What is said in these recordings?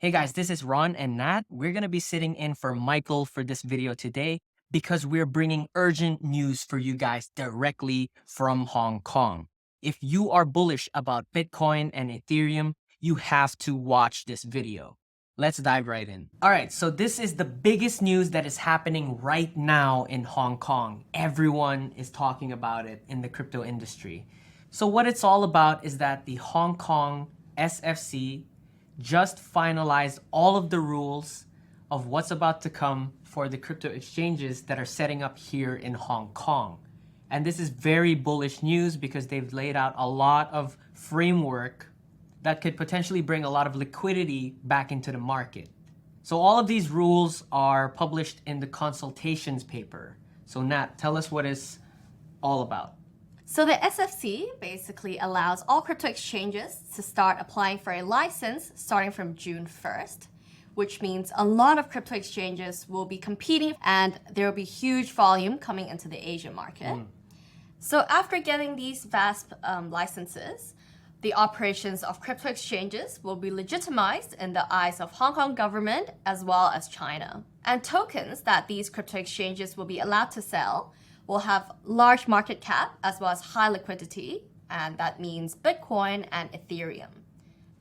Hey guys, this is Ron and Nat. We're going to be sitting in for Michael for this video today because we're bringing urgent news for you guys directly from Hong Kong. If you are bullish about Bitcoin and Ethereum, you have to watch this video. Let's dive right in. All right, so this is the biggest news that is happening right now in Hong Kong. Everyone is talking about it in the crypto industry. So what it's all about is that the Hong Kong SFC just finalized all of the rules of what's about to come for the crypto exchanges that are setting up here in Hong Kong. And this is very bullish news because they've laid out a lot of framework that could potentially bring a lot of liquidity back into the market. So all of these rules are published in the consultations paper. So Nat, tell us what it's all about. So the SFC basically allows all crypto exchanges to start applying for a license starting from June 1st, which means a lot of crypto exchanges will be competing and there will be huge volume coming into the Asian market. So after getting these vast licenses, the operations of crypto exchanges will be legitimized in the eyes of Hong Kong government as well as China. And tokens that these crypto exchanges will be allowed to sell will have large market cap as well as high liquidity, and that means Bitcoin and Ethereum.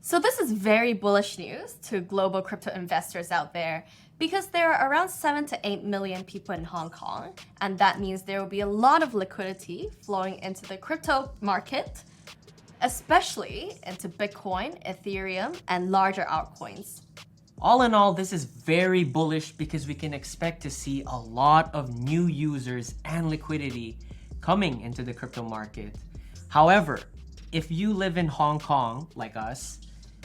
So this is very bullish news to global crypto investors out there because there are around 7 to 8 million people in Hong Kong, and that means there will be a lot of liquidity flowing into the crypto market, especially into Bitcoin, Ethereum, and larger altcoins. All in all, this is very bullish because we can expect to see a lot of new users and liquidity coming into the crypto market. However, if you live in Hong Kong like us,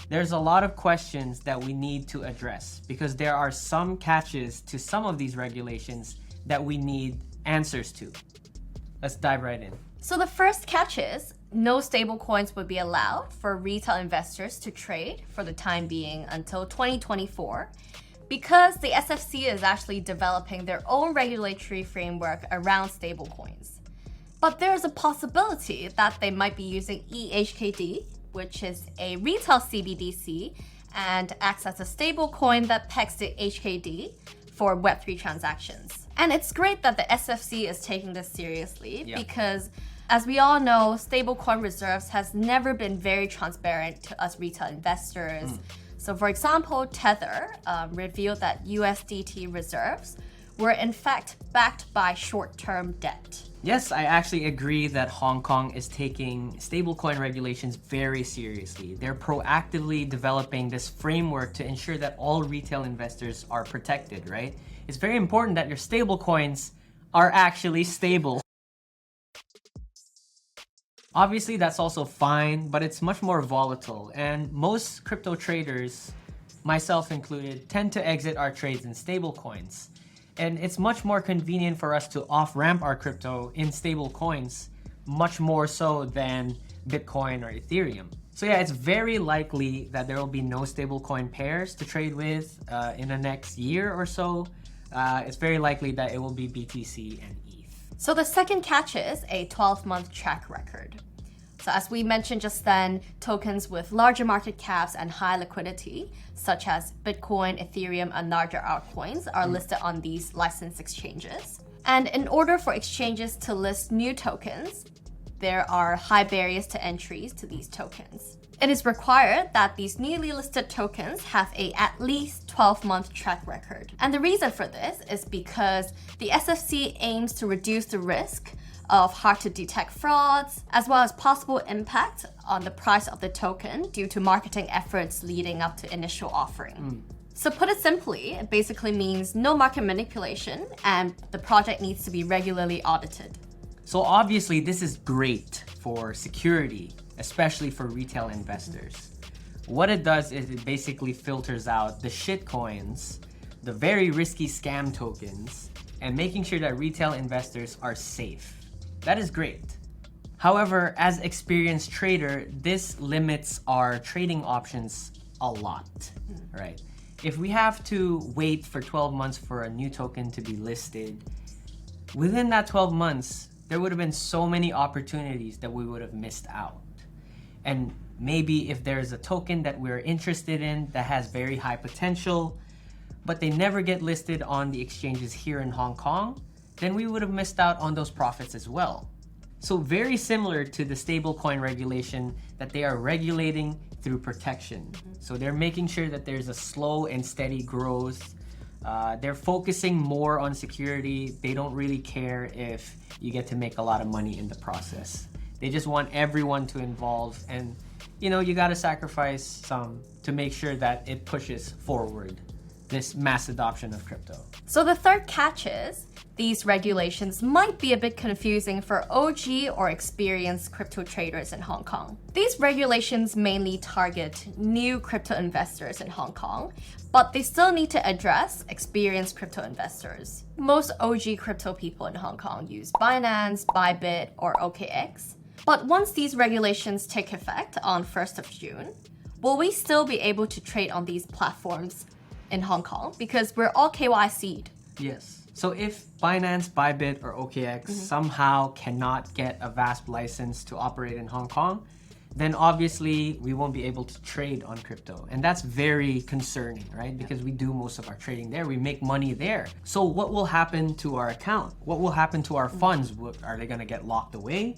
there's a lot of questions that we need to address because there are some catches to some of these regulations that we need answers to. Let's dive right in. So the first catch is no stablecoins would be allowed for retail investors to trade for the time being until 2024 because the SFC is actually developing their own regulatory framework around stablecoins. But there's a possibility that they might be using eHKD, which is a retail CBDC and acts as a stablecoin that pegs to HKD for Web3 transactions. And it's great that the SFC is taking this seriously because as we all know, stablecoin reserves has never been very transparent to us retail investors. So for example, Tether revealed that USDT reserves were in fact backed by short-term debt. Yes, I actually agree that Hong Kong is taking stablecoin regulations very seriously. They're proactively developing this framework to ensure that all retail investors are protected, right? It's very important that your stablecoins are actually stable. Obviously, that's also fine, but it's much more volatile, and most crypto traders, myself included, tend to exit our trades in stablecoins. And it's much more convenient for us to off-ramp our crypto in stablecoins, much more so than Bitcoin or Ethereum. So yeah, it's very likely that there will be no stablecoin pairs to trade with in the next year or so. It's very likely that it will be BTC and ETH. So the second catch is a 12-month track record. So as we mentioned just then, tokens with larger market caps and high liquidity, such as Bitcoin, Ethereum, and larger altcoins, are listed on these licensed exchanges. And in order for exchanges to list new tokens, there are high barriers to entries to these tokens. It is required that these newly listed tokens have a at least 12-month track record. And the reason for this is because the SFC aims to reduce the risk of hard-to-detect frauds, as well as possible impact on the price of the token due to marketing efforts leading up to initial offering. So put it simply, it basically means no market manipulation and the project needs to be regularly audited. So obviously this is great for security, especially for retail investors. What it does is it basically filters out the shit coins, the very risky scam tokens, and making sure that retail investors are safe. That is great. However, as experienced trader, this limits our trading options a lot, right? If we have to wait for 12 months for a new token to be listed, within that 12 months, there would have been so many opportunities that we would have missed out. And Maybe if there's a token that we're interested in that has very high potential, but they never get listed on the exchanges here in Hong Kong, then we would have missed out on those profits as well. So very similar to the stablecoin regulation, that they are regulating through protection. So they're making sure that there's a slow and steady growth. They're focusing more on security. They don't really care if you get to make a lot of money in the process. They just want everyone to involve, and you gotta sacrifice some to make sure that it pushes forward this mass adoption of crypto. So the third catch is, these regulations might be a bit confusing for OG or experienced crypto traders in Hong Kong. These regulations mainly target new crypto investors in Hong Kong, but they still need to address experienced crypto investors. Most OG crypto people in Hong Kong use Binance, Bybit, or OKX. But once these regulations take effect on 1st of June, will we still be able to trade on these platforms in Hong Kong? Because we're all KYC'd. Yes. So if Binance, Bybit, or OKX somehow cannot get a VASP license to operate in Hong Kong, then obviously we won't be able to trade on crypto. And that's very concerning, right? Because we do most of our trading there. We make money there. So what will happen to our account? What will happen to our funds? Are they gonna get locked away?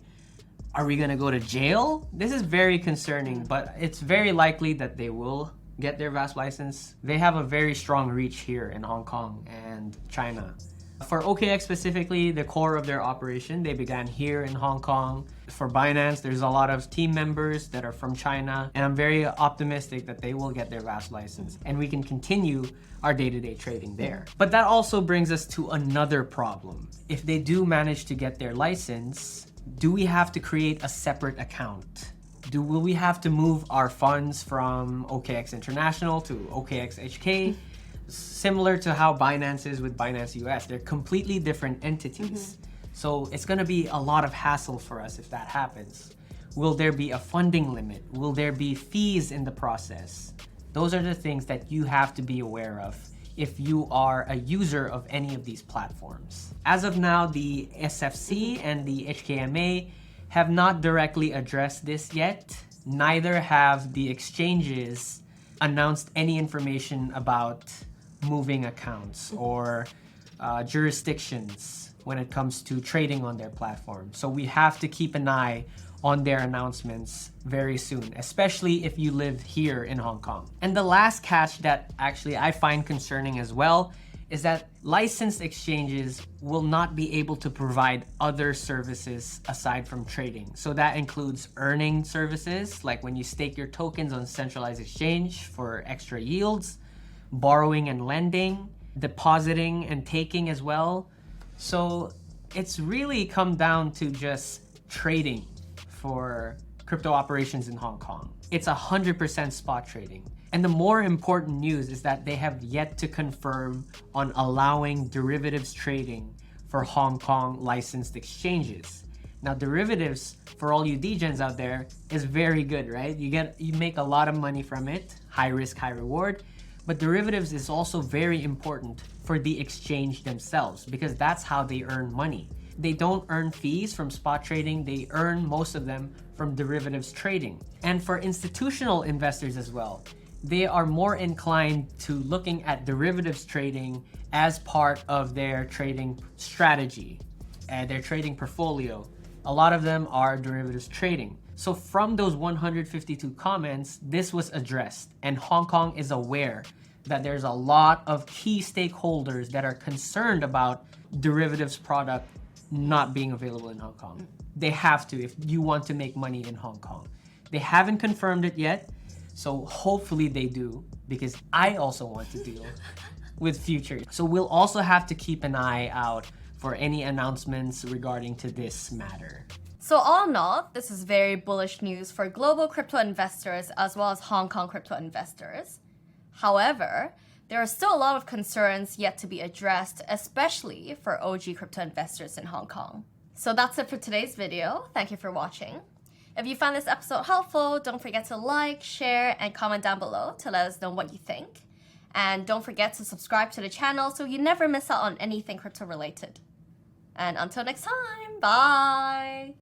Are we gonna go to jail? This is very concerning, but it's very likely that they will get their VASP license. They have a very strong reach here in Hong Kong and China. For OKX specifically, the core of their operation, they began here in Hong Kong. For Binance, there's a lot of team members that are from China, and I'm very optimistic that they will get their VASP license and we can continue our day-to-day trading there. But that also brings us to another problem. If they do manage to get their license, do we have to create a separate account? Will we have to move our funds from OKX International to OKX HK? Similar to how Binance is with Binance US. They're completely different entities. So it's gonna be a lot of hassle for us if that happens. Will there be a funding limit? Will there be fees in the process? Those are the things that you have to be aware of if you are a user of any of these platforms. As of now, the SFC and the HKMA have not directly addressed this yet. Neither have the exchanges announced any information about moving accounts or jurisdictions when it comes to trading on their platform. So we have to keep an eye on their announcements very soon, especially if you live here in Hong Kong. And the last catch that actually I find concerning as well is that licensed exchanges will not be able to provide other services aside from trading. So that includes earning services, like when you stake your tokens on centralized exchange for extra yields, borrowing and lending, depositing and taking as well. So it's really come down to just trading for crypto operations in Hong Kong. It's 100% spot trading. And the more important news is that they have yet to confirm on allowing derivatives trading for Hong Kong licensed exchanges. Now, derivatives, for all you degens out there, is very good, right? You make a lot of money from it, high risk, high reward. But derivatives is also very important for the exchange themselves because that's how they earn money. They don't earn fees from spot trading, they earn most of them from derivatives trading. And for institutional investors as well, they are more inclined to looking at derivatives trading as part of their trading strategy and their trading portfolio. A lot of them are derivatives trading. So from those 152 comments, this was addressed, and Hong Kong is aware that there's a lot of key stakeholders that are concerned about derivatives product not being available in Hong Kong. They have to if you want to make money in Hong Kong. They haven't confirmed it yet, so hopefully they do, because I also want to deal with future. So we'll also have to keep an eye out for any announcements regarding to this matter. So all in all, this is very bullish news for global crypto investors as well as Hong Kong crypto investors. However, there are still a lot of concerns yet to be addressed, especially for OG crypto investors in Hong Kong. So that's it for today's video. Thank you for watching. If you found this episode helpful, don't forget to like, share, and comment down below to let us know what you think. And don't forget to subscribe to the channel so you never miss out on anything crypto related. And until next time, bye!